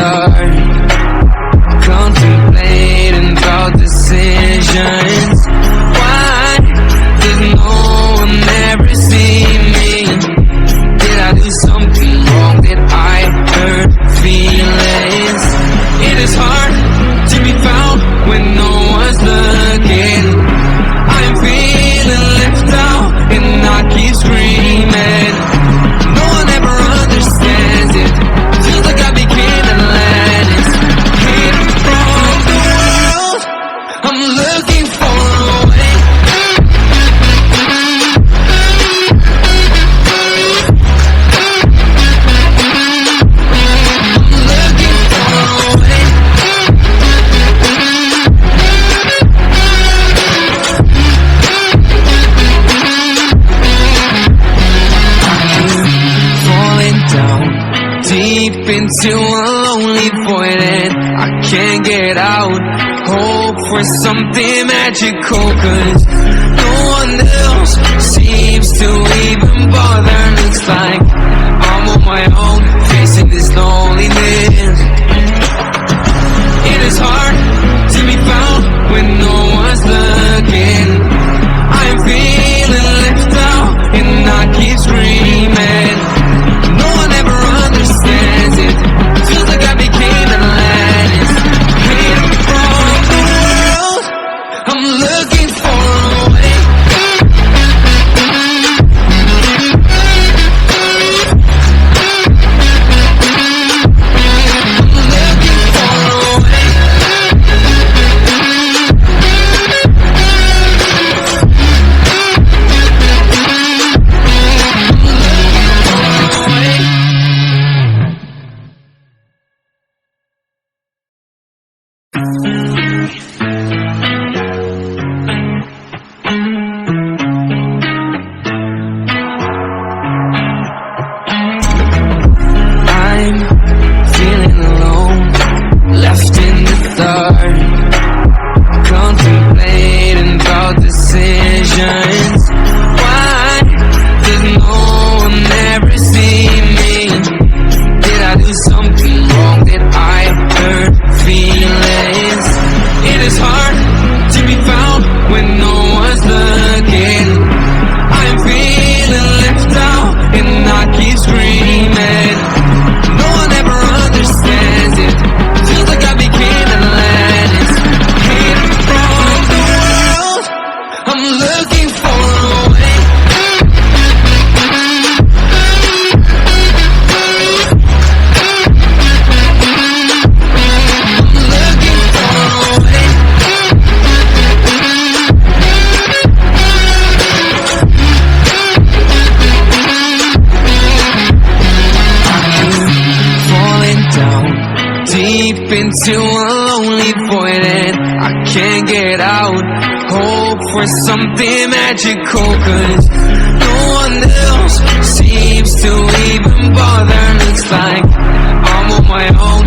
start, contemplating about decisions. Why does no one ever see me? Did I do something wrong? Did I hurt feelings? It is hard to be found when no one's looking. I'm feeling left out and I keep screaming. No one ever understands it. Feels like I became Atlantis. Hidden from the world, I'm looking for a way. Deep into a lonely void and I can't get out. Hope for something magical, cause no one else seems to even bother. Looks like I'm on my own, facing this loneliness. It is hard to be found when no one's looking. I'm feeling left out and I keep screaming. No one ever understands it. Feels like I became Atlantis. Hidden from the world, I'm looking for a way. Into a lonely void and I can't get out. Hope for something magical, cause no one else seems to even bother. Looks like I'm on my own,